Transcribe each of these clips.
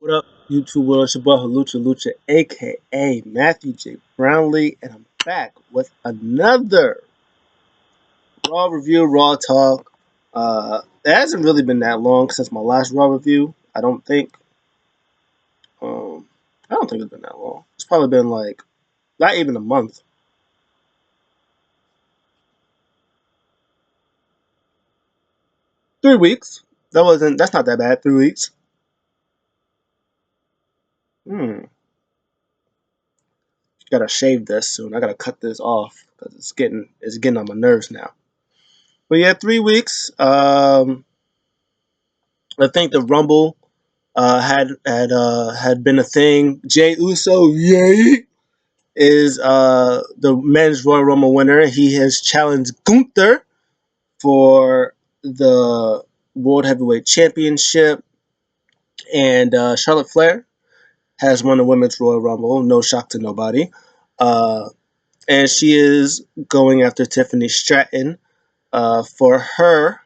What up, YouTube world? It's your boy Lucha, aka Matthew J. Brownlee, and I'm back with another Raw review, Raw talk. It hasn't really been that long since my last Raw review. I don't think. I don't think it's been that long. It's probably been like not even a month. 3 weeks. That's not that bad. 3 weeks. Hmm. Gotta shave this soon. I gotta cut this off because it's getting on my nerves now. But yeah, 3 weeks. I think the Rumble had been a thing. Jay Uso, yay, is the men's Royal Rumble winner. He has challenged Gunther for the World Heavyweight Championship, and Charlotte Flair has won the women's Royal Rumble. No shock to nobody. Uh, and she is going after Tiffany Stratton for her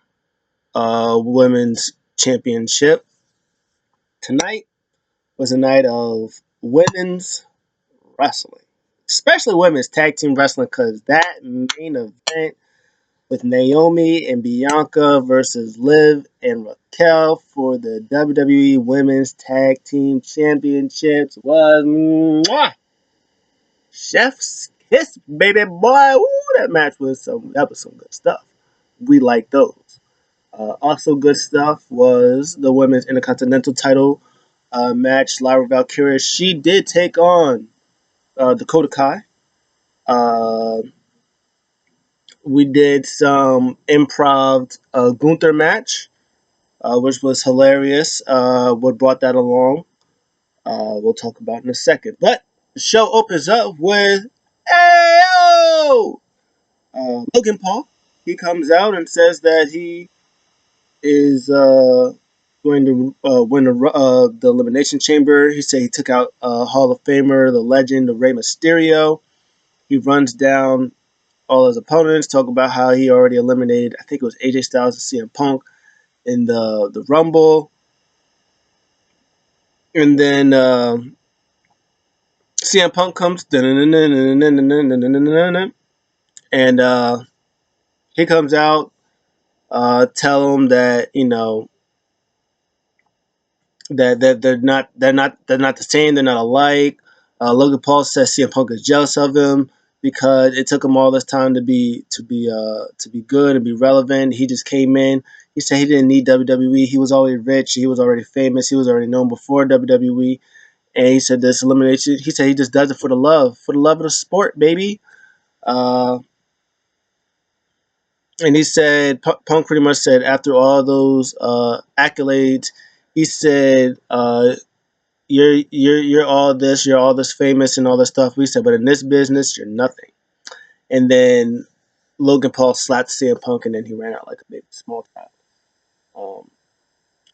women's championship. Tonight was a night of women's wrestling, especially women's tag team wrestling, because that main event with Naomi and Bianca versus Liv and Raquel for the WWE Women's Tag Team Championships was chef's kiss, baby boy. Ooh, that was some good stuff. We like those. Also, good stuff was the women's Intercontinental title match. Lyra Valkyria, she did take on Dakota Kai. Uh, we did some improv Gunther match, which was hilarious. What brought that along, we'll talk about in a second. But the show opens up with Ayo! Logan Paul. He comes out and says that he is going to win the Elimination Chamber. He said he took out Hall of Famer, the legend of Rey Mysterio. He runs down all his opponents, talk about how he already eliminated, I think it was AJ Styles and CM Punk in the Rumble. And then CM Punk comes, and he comes out, tell him that that they're not the same, they're not alike. Logan Paul says CM Punk is jealous of him because it took him all this time to be good and be relevant. He just came in. He said he didn't need WWE. He was already rich. He was already famous. He was already known before WWE. And he said this elimination. He said he just does it for the love of the sport, baby. Uh, and he said Punk pretty much said after all those accolades, he said you're all this famous and all this stuff. We said, but in this business, you're nothing. And then Logan Paul slapped CM Punk, and then he ran out like a big small child. Um,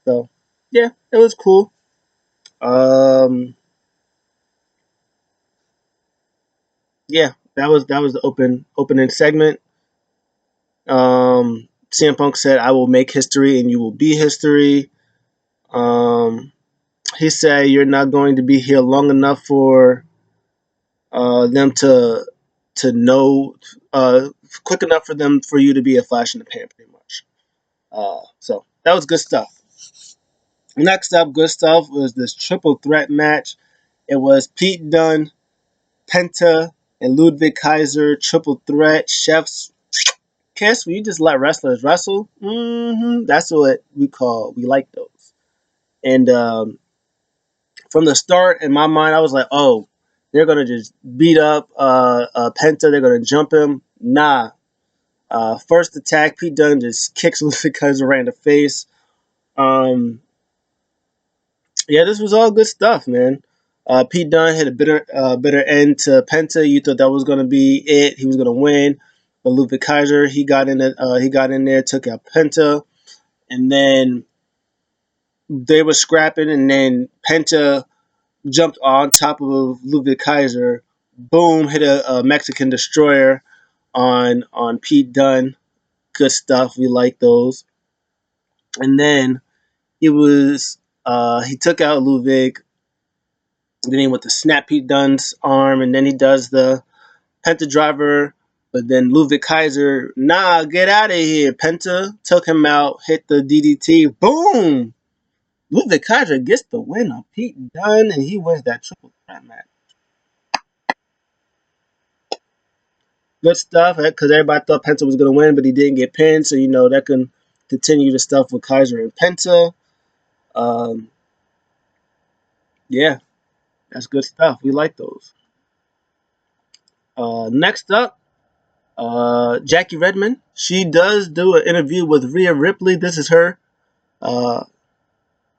so yeah, it was cool. Um, yeah, that was the opening segment. CM Punk said, "I will make history, and you will be history." Um, he said, "You're not going to be here long enough for them to know quick enough for you to be a flash in the pan, pretty much." So that was good stuff. Next up, good stuff was this triple threat match. It was Pete Dunne, Penta, and Ludwig Kaiser triple threat. Chef's kiss. Will you just let wrestlers wrestle? That's what we like those. And from the start, in my mind, I was like, oh, they're gonna just beat up Penta. They're gonna jump him. Nah. First attack, Pete Dunne just kicks Ludwig Kaiser right in the face. Um, yeah, this was all good stuff, man. Pete Dunne had a bitter end to Penta. You thought that was gonna be it. He was gonna win, but Ludwig Kaiser he got in there, took out Penta, and then they were scrapping, and then Penta jumped on top of Ludwig Kaiser. Boom! Hit a Mexican destroyer on Pete Dunne. Good stuff. We like those. And then it was He took out Ludwig. Then he went to snap Pete Dunne's arm, and then he does the Penta driver. But then Ludwig Kaiser, nah, get out of here. Penta took him out, hit the DDT. Boom! Ludwig Kaiser gets the win on Pete Dunne, and he wins that triple threat match. Good stuff, because everybody thought Penta was going to win, but he didn't get pinned, so that can continue the stuff with Kaiser and Penta. Um, yeah, that's good stuff. We like those. Next up, Jackie Redmond. She does do an interview with Rhea Ripley. This is her uh,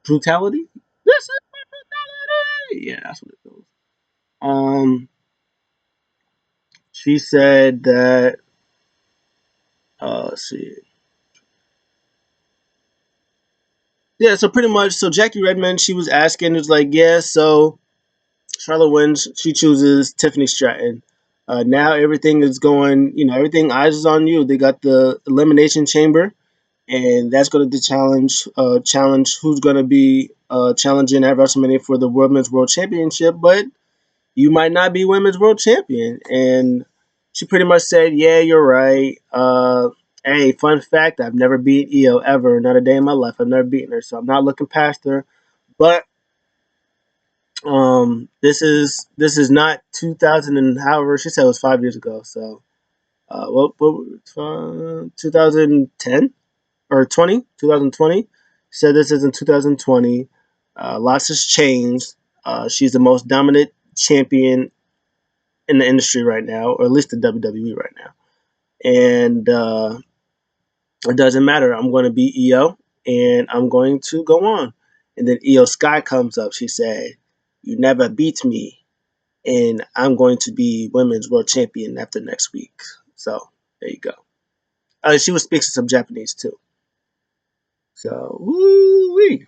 brutality. This is my brutality. Yeah, that's what it goes. Um, she said that. Let's see. Yeah, so pretty much, so Jackie Redmond, she was asking, it was like, yeah, so Charlotte wins. She chooses Tiffany Stratton. Now everything is going, everything eyes is on you. They got the Elimination Chamber, and that's going to challenge who's going to be challenging at WrestleMania for the Women's World Championship, but you might not be Women's World Champion. And she pretty much said, yeah, you're right. Hey, fun fact, I've never beat Io ever, not a day in my life. I've never beaten her, so I'm not looking past her. But this is not 2000 and however she said it was 5 years ago. So what 2010 or 2020. She said this is in 2020. Lots has changed. She's the most dominant champion in the industry right now, or at least the WWE right now. And it doesn't matter. I'm going to beat Io, and I'm going to go on. And then Io Sky comes up. She said, "You never beat me, and I'm going to be women's world champion after next week." So there you go. She was speaking some Japanese too. So woo-wee.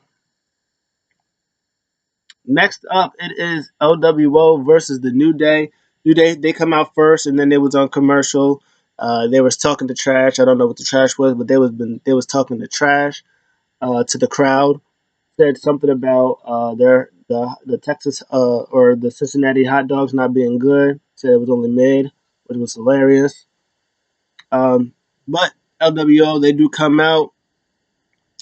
Next up, it is LWO versus the New Day. New Day, they come out first, and then they was on commercial. They was talking to trash. I don't know what the trash was, but they was talking to trash to the crowd. Said something about the Texas or the Cincinnati hot dogs not being good. Said it was only mid, but it was hilarious. But LWO, they do come out.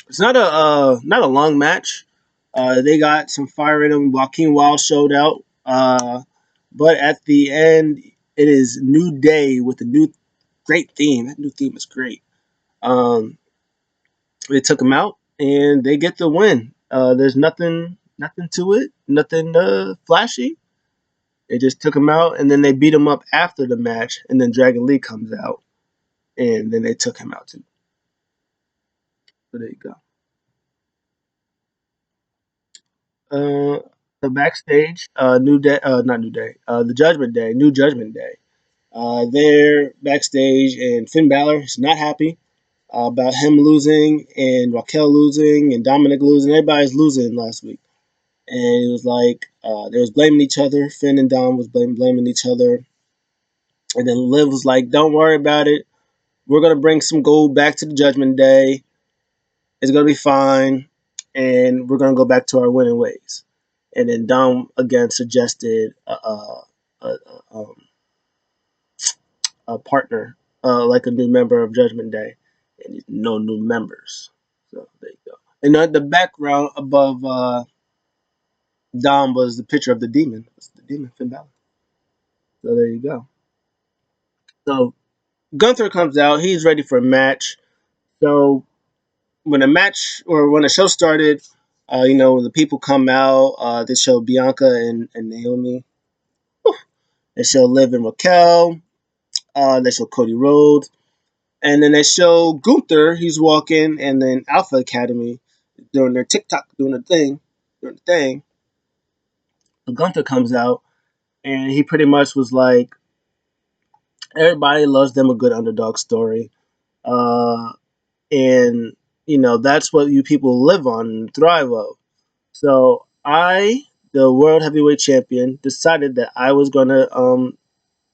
It's not a long match. They got some fire in them. Joaquin Wild showed out, but at the end, it is New Day with a new great theme. That new theme is great. Um, they took them out and they get the win. There's nothing to it, nothing flashy. They just took him out and then they beat him up after the match, and then Dragon Lee comes out and then they took him out too. So there you go. Uh, the backstage, New Day, not New Day, the Judgment Day, New Judgment Day. They're backstage, and Finn Balor is not happy about him losing, and Raquel losing, and Dominic losing. Everybody's losing last week, and it was like they was blaming each other. Finn and Dom was blaming each other, and then Liv was like, "Don't worry about it. We're gonna bring some gold back to the Judgment Day. It's gonna be fine, and we're gonna go back to our winning ways." And then Dom again suggested a, a partner, like a new member of Judgment Day, and no new members. So there you go. And the background above Dom was the picture of the demon. It's the demon Finn Balor. So there you go. So Gunther comes out. He's ready for a match. So when a match or when a show started, the people come out. They show Bianca and Naomi. They show Liv and Raquel. They show Cody Rhodes. And then they show Guther, he's walking, and then Alpha Academy doing their TikTok, doing the thing. But Gunther comes out, and he pretty much was like, everybody loves them a good underdog story. Uh, and, that's what you people live on and thrive of. So I, the World Heavyweight Champion, decided that I was going to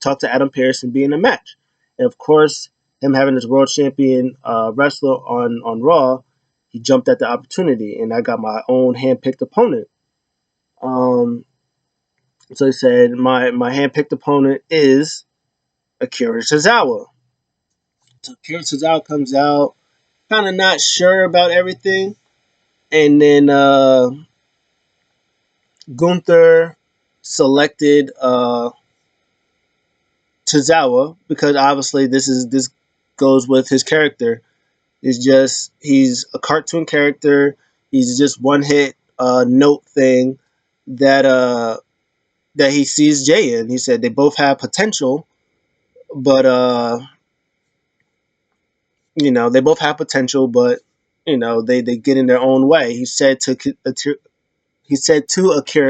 talk to Adam Pearce and be in a match. And of course, him having his world champion wrestler on Raw, he jumped at the opportunity, and I got my own handpicked opponent. Um, so he said my handpicked opponent is Akira Tozawa. So Akira Tozawa comes out, kind of not sure about everything, and then Gunther selected Tozawa because obviously this goes with his character. It's just he's a cartoon character. He's just one hit note thing that that he sees Jay in. He said they both have potential, but they both have potential, but they get in their own way. He said to Akira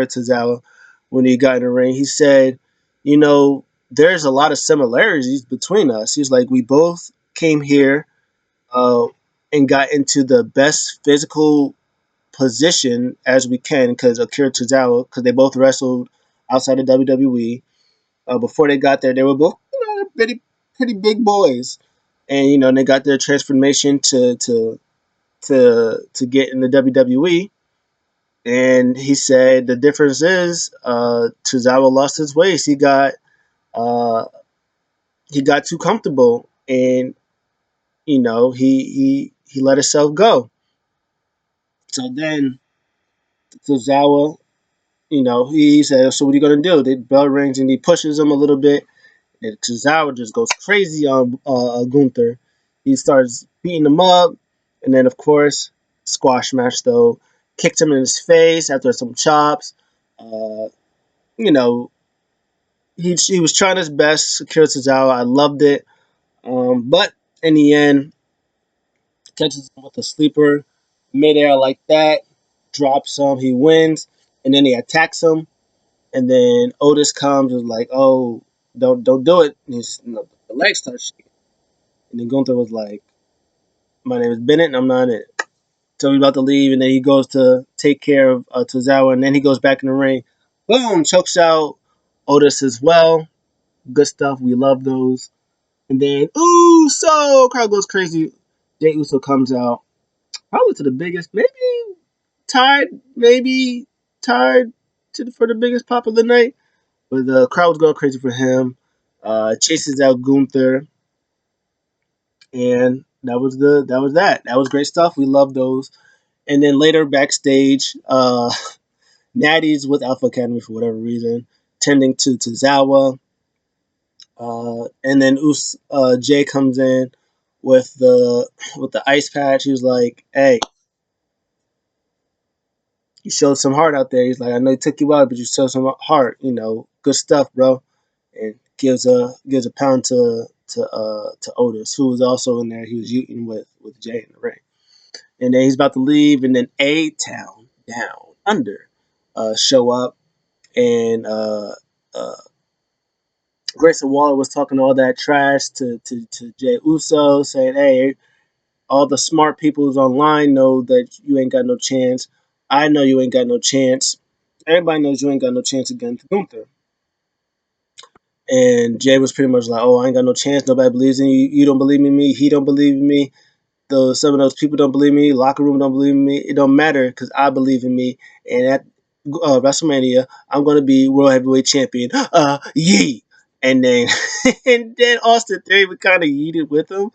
Tozawa when he got in the ring, he said, there's a lot of similarities between us. He's like, we both came here uh, and got into the best physical position as we can because Akira Tozawa, because they both wrestled outside of WWE. Before they got there, they were both pretty big boys, and they got their transformation to get in the WWE. And he said the difference is Tozawa lost his waist. Uh, he got too comfortable, and he let himself go. So then Tozawa, he said, "So what are you gonna do?" The bell rings, and he pushes him a little bit. And Tozawa just goes crazy on Gunther. He starts beating him up, and then of course squash match though, kicked him in his face after some chops. Uh, you know, he was trying his best, Akira Tozawa. I loved it, but in the end, catches him with a sleeper midair like that, drops him. He wins, and then he attacks him, and then Otis comes and was like, "Oh, don't do it." And the legs start shaking, and then Gunther was like, "My name is Bennett, and I'm not in it." So he's about to leave, and then he goes to take care of Tozawa, and then he goes back in the ring. Boom! Chokes out Otis as well. Good stuff. We love those. And then Uso crowd goes crazy. Jay Uso comes out, probably to the biggest, tied, maybe tied for the biggest pop of the night. But the crowd was going crazy for him. Chases out Gunther, and that was that. That was great stuff. We love those. And then later backstage, Natty's with Alpha Academy for whatever reason, tending to Tozawa. And then Jay comes in with the ice patch. He was like, "Hey, you showed some heart out there." He's like, "I know he took you out, but you showed some heart. Good stuff, bro." And gives a pound to Otis, who was also in there. He was eating with Jay in the ring. And then he's about to leave, and then A Town Down Under show up, and uh, Grayson Waller was talking all that trash to Jay Uso, saying, "Hey, all the smart people who's online know that you ain't got no chance. I know you ain't got no chance. Everybody knows you ain't got no chance against Gunther." And Jay was pretty much like, "Oh, I ain't got no chance. Nobody believes in you. You don't believe in me. He don't believe in me. Some of those people don't believe in me. Locker room don't believe in me. It don't matter because I believe in me. And at WrestleMania, I'm gonna be World Heavyweight Champion. Yee!" And then and then Austin Theory would kind of yeeted with him.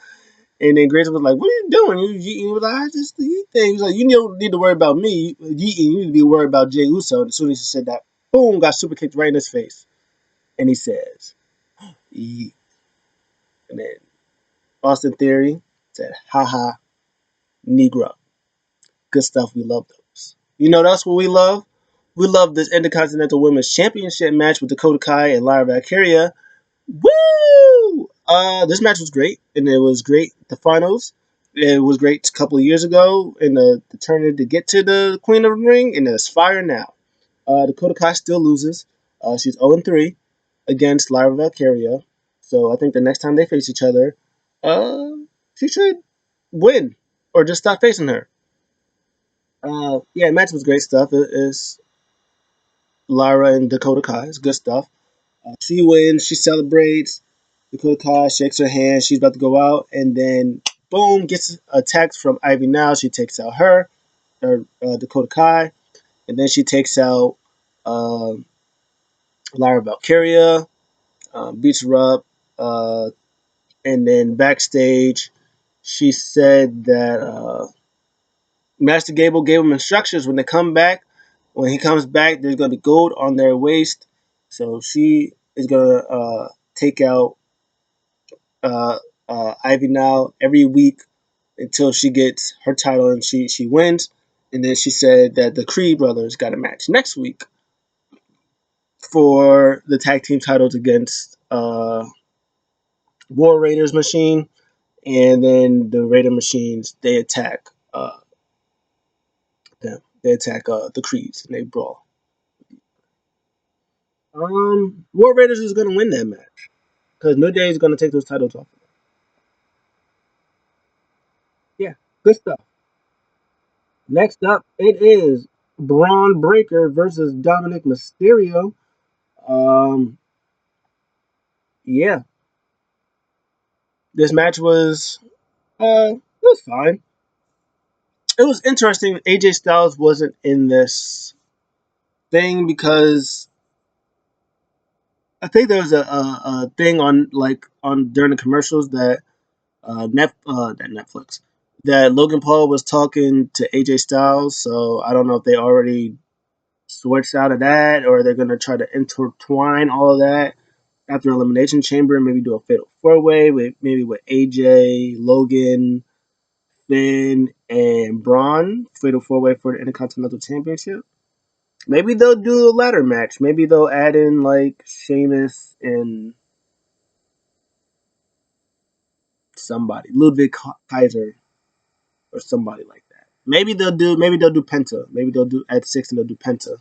And then Grayson was like, "What are you doing? You yeeting?" He was like, "I just the yeet thing." He was like, "You don't need to worry about me. Yeeting. You need to be worried about Jay Uso." And as soon as he said that, boom, got super kicked right in his face. And he says, "Yeet." And then Austin Theory said, "Ha ha, Negro." Good stuff. We love those. That's what we love. We love this Intercontinental Women's Championship match with Dakota Kai and Lyra Valkyria. Woo! This match was great, and it was great. The finals, it was great a couple of years ago in the tournament to get to the Queen of the Ring, and it's fire now. Dakota Kai still loses. She's 0-3 against Lyra Valkyria. So I think the next time they face each other, uh, she should win or just stop facing her. Yeah, match was great stuff. It's Lyra and Dakota Kai. It's good stuff. She wins. She celebrates. Dakota Kai shakes her hand. She's about to go out, and then boom, gets attacked from Ivy Now. She takes out her, or Dakota Kai, and then she takes out um Lyra Valkyria, beats her up, and then backstage, she said that Master Gable gave them instructions when they come back. When he comes back, there's gonna be gold on their waist. So she is gonna take out uh, Ivy Now every week until she gets her title and she wins. And then she said that the Creed brothers got a match next week for the tag team titles against War Raiders Machine, and then the Raider Machines they attack them. They attack the Creeds and they brawl. War Raiders is gonna win that match because New Day is gonna take those titles off. Yeah, good stuff. Next up, it is Braun Breaker versus Dominic Mysterio. Um, yeah, this match was it was fine. It was interesting. AJ Styles wasn't in this thing because I think there was a thing on during the commercials that that Netflix that Logan Paul was talking to AJ Styles. So I don't know if they already switched out of that or they're gonna try to intertwine all of that after Elimination Chamber and maybe do a fatal four way with AJ, Logan, Finn, and Braun fatal four way for the Intercontinental Championship. Maybe they'll do a ladder match. Maybe they'll add in like Sheamus and somebody, Ludwig Kaiser or somebody like that. Maybe they'll do Penta. Maybe they'll do at 6 and they'll do Penta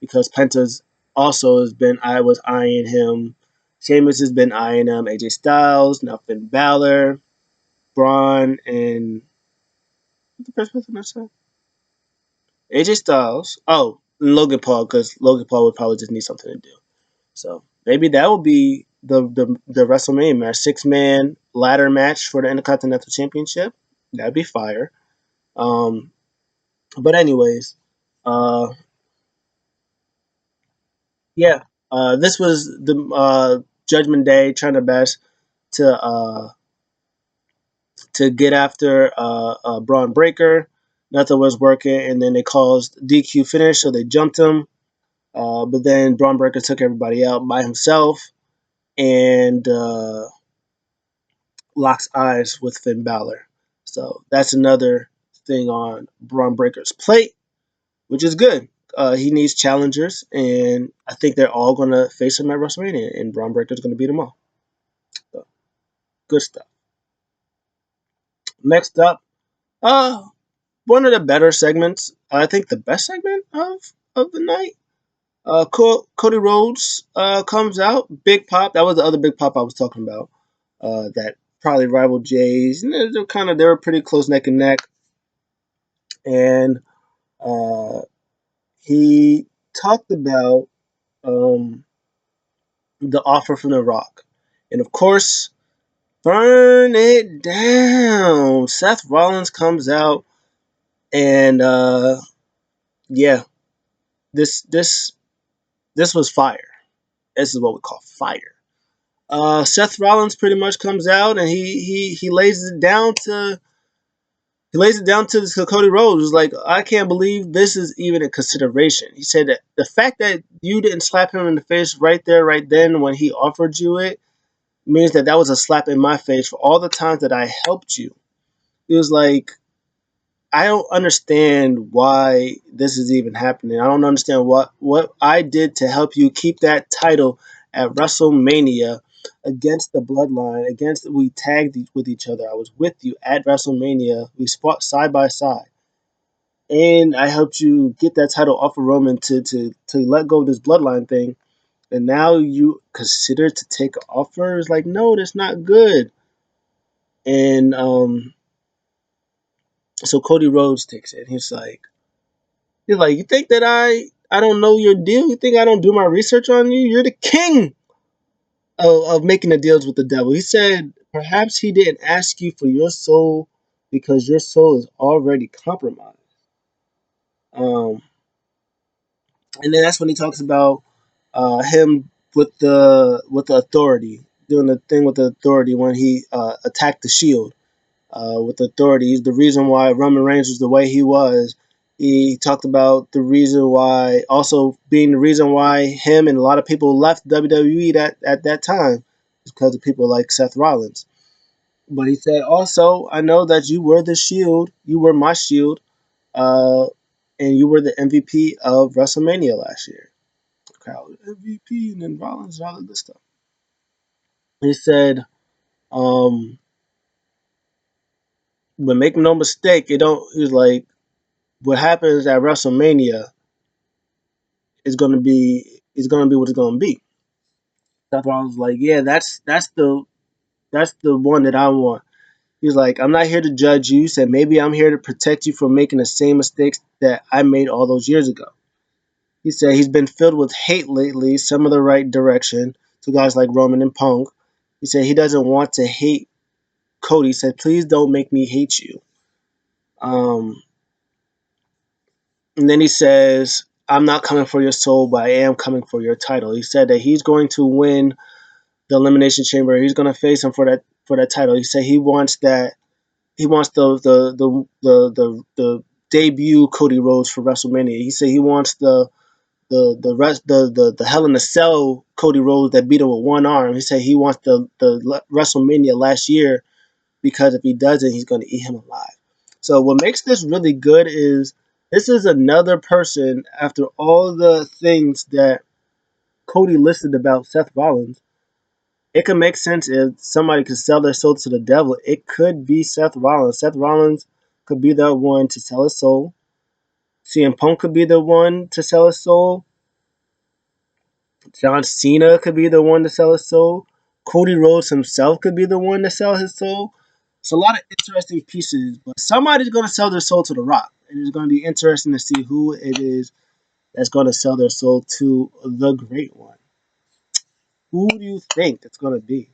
because Penta's also has been I was eyeing him. Sheamus has been eyeing him. AJ Styles, now Finn Balor, Braun, and what's the first person I said? AJ Styles. Oh, and Logan Paul because Logan Paul would probably just need something to do. So maybe that will be the WrestleMania match, 6-man ladder match for the Intercontinental Championship. That'd be fire. Um, but anyways, uh, yeah, this was the Judgment Day trying their best to get after Braun Breaker. Nothing was working, and then they caused DQ finish, so they jumped him. But then Braun Breaker took everybody out by himself and locks eyes with Finn Balor. So that's another thing on Braun Breaker's plate, which is good. He needs challengers, and I think they're all going to face him at WrestleMania, and Braun Breaker's going to beat them all. So, good stuff. Next up, one of the better segments, I think the best segment of the night. Cody Rhodes comes out, big pop. That was the other big pop I was talking about. That probably rivaled Jay's. And they were pretty close neck and neck. And uh, he talked about um, the offer from The Rock, and of course, burn it down. Seth Rollins comes out, and yeah, this this was fire. This is what we call fire. Seth Rollins pretty much comes out and he lays it down to Cody Rhodes. It's like, I can't believe this is even a consideration. He said that the fact that you didn't slap him in the face right there, right then when he offered you it means that that was a slap in my face for all the times that I helped you. It was like, I don't understand why this is even happening. I don't understand what I did to help you keep that title at WrestleMania against the Bloodline. Against we tagged with each other. I was with you at WrestleMania. We fought side by side, and I helped you get that title off of Roman to let go of this Bloodline thing. And now you consider to take offers? Like, no, that's not good. And so Cody Rhodes takes it. He's like, you think that I don't know your deal? You think I don't do my research on you? You're the king of making the deals with the devil. He said Perhaps he didn't ask you for your soul because your soul is already compromised. Um, and then that's when he talks about him with the authority, doing the thing with the authority when he attacked the Shield with authority. He's the reason why Roman Reigns was the way he was. He talked about the reason why, also being the reason why him and a lot of people left WWE at that time, because of people like Seth Rollins. But he said also, I know that you were the Shield, you were my Shield, uh, and you were the MVP of WrestleMania last year. Crowd MVP and then Rollins and all of this stuff. He said, um, but make no mistake, it don't. He was like, what happens at WrestleMania is gonna be what it's gonna be. Seth Rollins was like, yeah, that's the one that I want. He's like, I'm not here to judge you. He said maybe I'm here to protect you from making the same mistakes that I made all those years ago. He said he's been filled with hate lately, some of the right direction to guys like Roman and Punk. He said he doesn't want to hate Cody. He said, please don't make me hate you. Um, and then he says, I'm not coming for your soul, but I am coming for your title. He said that he's going to win the Elimination Chamber. He's going to face him for that title. He said he wants that. He wants the debut Cody Rhodes for WrestleMania. He said he wants the Hell in a Cell Cody Rhodes that beat him with one arm. He said he wants the WrestleMania last year because if he doesn't, he's going to eat him alive. So what makes this really good is this is another person after all the things that Cody listed about Seth Rollins. It could make sense if somebody could sell their soul to the devil. It could be Seth Rollins. Seth Rollins could be the one to sell his soul. CM Punk could be the one to sell his soul. John Cena could be the one to sell his soul. Cody Rhodes himself could be the one to sell his soul. It's a lot of interesting pieces, but somebody's going to sell their soul to The Rock. And it's going to be interesting to see who it is that's going to sell their soul to the Great One. Who do you think it's going to be?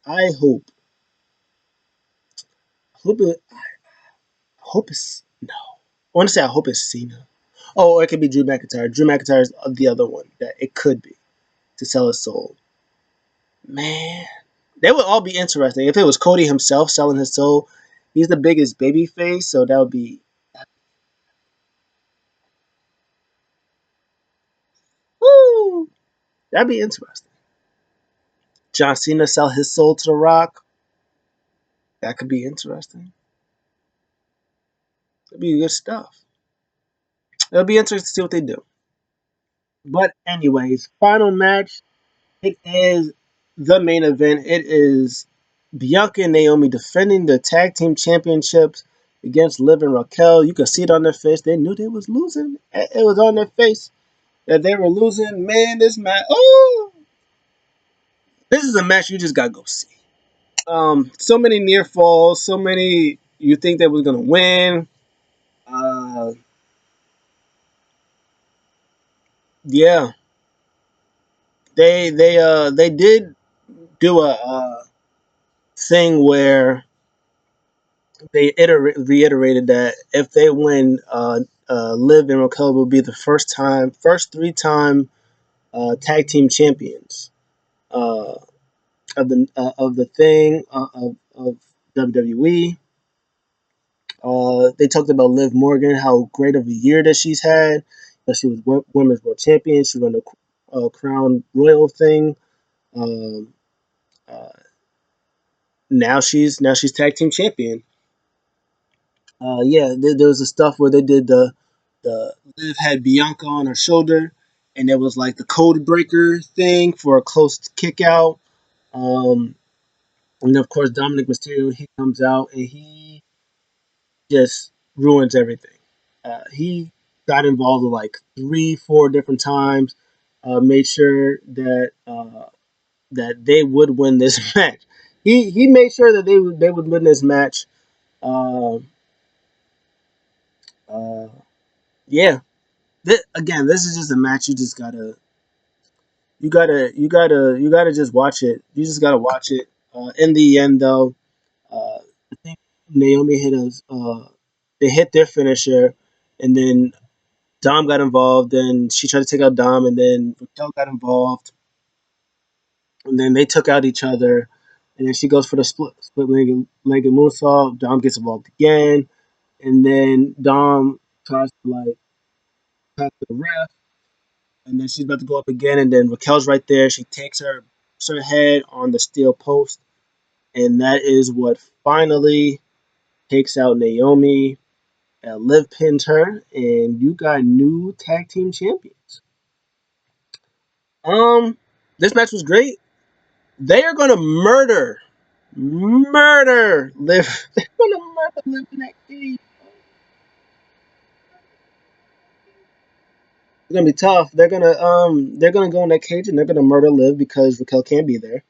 I hope it's no. I want to say I hope it's Cena. Oh, or it could be Drew McIntyre. Drew McIntyre is the other one that it could be to sell his soul. Man, they would all be interesting. If it was Cody himself selling his soul, he's the biggest baby face, so that would be woo. That'd be interesting. John Cena sell his soul to The Rock. That could be interesting. That'd be good stuff. It'll be interesting to see what they do. But anyways, final match. It is the main event. It is Bianca and Naomi defending the tag team championships against Liv and Raquel. You could see it on their face. They knew they was losing. It was on their face that they were losing. Man, this match. Oh, this is a match you just gotta go see. So many near falls. So many you think they was gonna win. Uh, yeah, they did do a thing where they reiterated that if they win, Liv and Raquel will be the first 3-time tag team champions uh, of the thing of WWE. They talked about Liv Morgan, how great of a year that she's had. She was women's world champion. She won the Crown Royal thing. Um, uh, now she's tag team champion. Yeah, there was the stuff where they did the Liv had Bianca on her shoulder, and there was like the code breaker thing for a close kick out. Um, and of course, Dominic Mysterio he comes out and he just ruins everything. He got involved like 3, 4 different times, made sure that they would win this match. He made sure that they would win this match. Um, yeah, again, this is just a match you just gotta you gotta just watch it. You just gotta watch it. In the end, though, I think Naomi hit us. They hit their finisher, and then Dom got involved. And she tried to take out Dom, and then Raquel got involved, and then they took out each other. And then she goes for the split legged moonsault. Dom gets involved again, and then Dom tries to like pass the ref, and then she's about to go up again, and then Raquel's right there. She takes her head on the steel post, and that is what finally takes out Naomi. Liv pins her, and you got new tag team champions. Um, this match was great. They are gonna murder Liv. They're gonna murder Liv in that cage. It's gonna be tough. They're gonna go in that cage and they're gonna murder Liv because Raquel can't be there.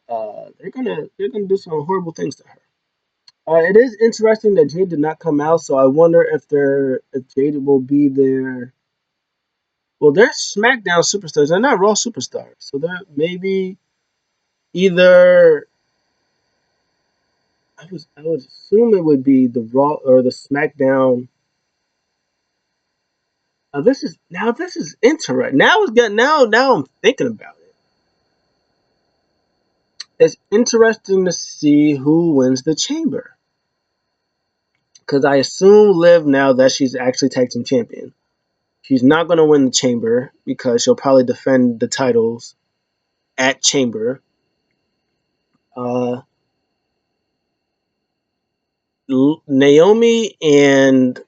They're gonna do some horrible things to her. It is interesting that Jade did not come out, so I wonder if Jade will be there. Well, they're SmackDown superstars. They're not Raw superstars, so they're maybe either. I would assume it would be the Raw or the SmackDown. This is interesting. Now I'm thinking about it. It's interesting to see who wins the Chamber because I assume Liv now that she's actually tag team champion. She's not going to win the Chamber because she'll probably defend the titles at Chamber. Uh, Naomi and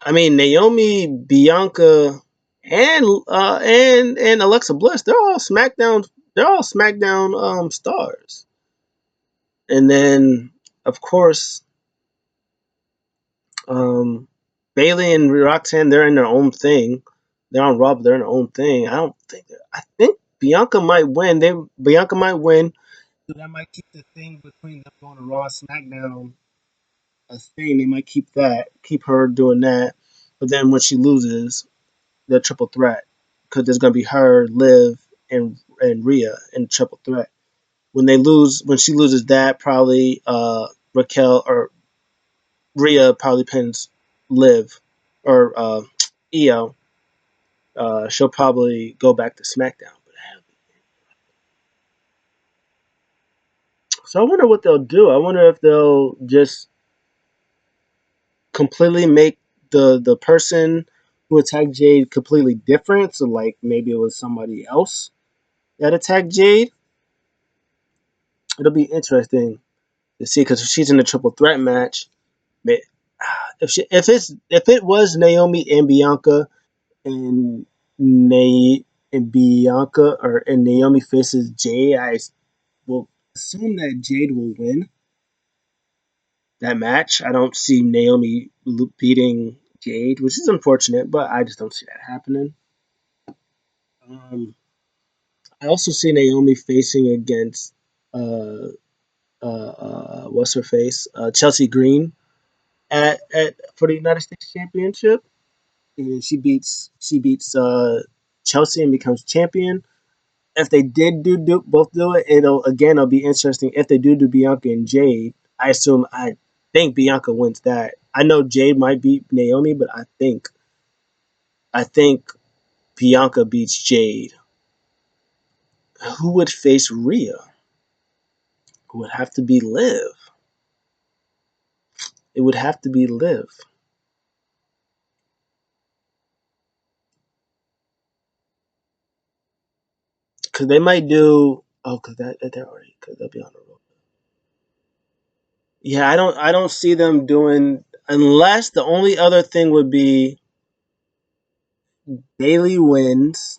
Naomi, Bianca, and Alexa Bliss. They're all SmackDown. They're all SmackDown stars. And then, of course, um, Bailey and Roxanne. They're in their own thing. They're on Raw. But they're in their own thing. I think Bianca might win. Bianca might win. So that might keep the thing between them going to Raw, SmackDown a thing. They might keep her doing that. But then when she loses, the triple threat, because there's gonna be her, Liv, and Rhea in triple threat. When she loses that, probably Raquel or Rhea probably pins Liv or Io. She'll probably go back to SmackDown. So I wonder what they'll do. I wonder if they'll just completely make the person who attacked Jade completely different. So like maybe it was somebody else that attacked Jade. It'll be interesting to see because if she's in a triple threat match, if it was Naomi and Bianca and Na and Bianca or and Naomi faces Jade, I will assume that Jade will win that match. I don't see Naomi beating Jade, which is unfortunate, but I just don't see that happening. Um, I also see Naomi facing against uh, what's her face, Chelsea Green at for the United States Championship, and she beats Chelsea and becomes champion. If they did both do it, it'll be interesting. If they do Bianca and Jade, I think Bianca wins that. I know Jade might beat Naomi, but I think Bianca beats Jade. Who would face Rhea? It would have to be Liv. It would have to be Liv because they might do. Oh, because they're already because they'll be on the road. Yeah, I don't see them doing unless the only other thing would be Bailey wins.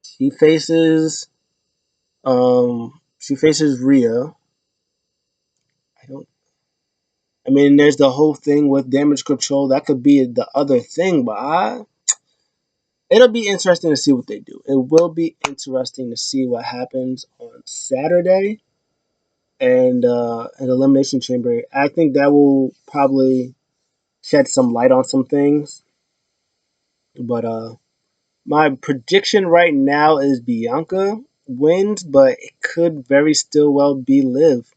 She faces she faces Rhea. I don't. There's the whole thing with damage control. That could be the other thing, but it'll be interesting to see what they do. It will be interesting to see what happens on Saturday and an elimination chamber. I think that will probably shed some light on some things. But My prediction right now is Bianca wins, but it could very still well be Liv.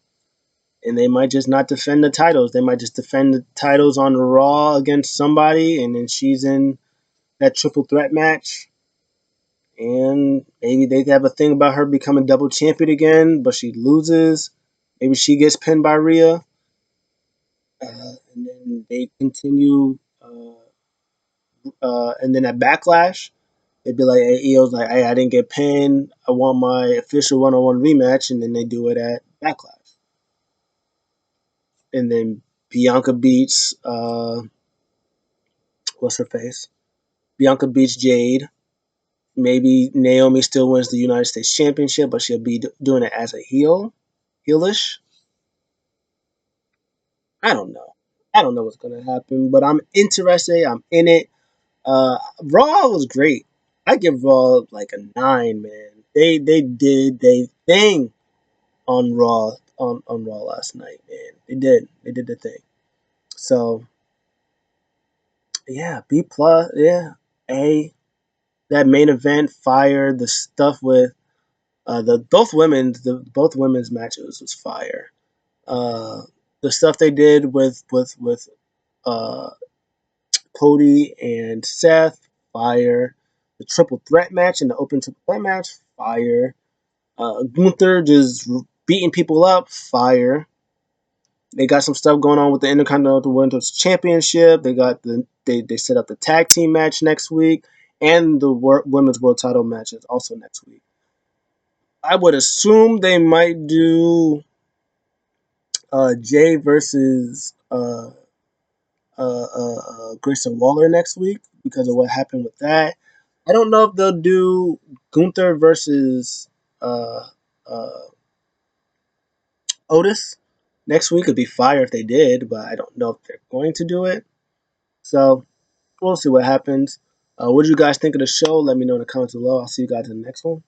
And they might just not defend the titles. They might just defend the titles on Raw against somebody, and then she's in that triple threat match. And maybe they have a thing about her becoming double champion again, but she loses. Maybe she gets pinned by Rhea. And then they continue. And then at Backlash, they'd be like, hey, EO's like, hey, I didn't get pinned. I want my official one-on-one rematch. And then they do it at Backlash. And then Bianca beats, what's her face? Bianca beats Jade. Maybe Naomi still wins the United States Championship, but she'll be doing it as a heelish. I don't know. I don't know what's gonna happen, but I'm interested. I'm in it. Raw was great. I give Raw like a 9, man. They did they thing on Raw last night, man. They did the thing. So yeah, B plus, yeah, A. That main event, fire. The stuff with the both women's matches was fire. Uh, the stuff they did with uh, Cody and Seth, fire. The triple threat match and the open triple threat match, fire. Guther just beating people up, fire. They got some stuff going on with the Intercontinental Women's Championship. They set up the tag team match next week, and the women's world title match is also next week. I would assume they might do Jay versus Grayson Waller next week because of what happened with that. I don't know if they'll do Gunther versus uh, uh, Otis next week. It'd be fire if they did, but I don't know if they're going to do it. So we'll see what happens. What do you guys think of the show? Let me know in the comments below. I'll see you guys in the next one.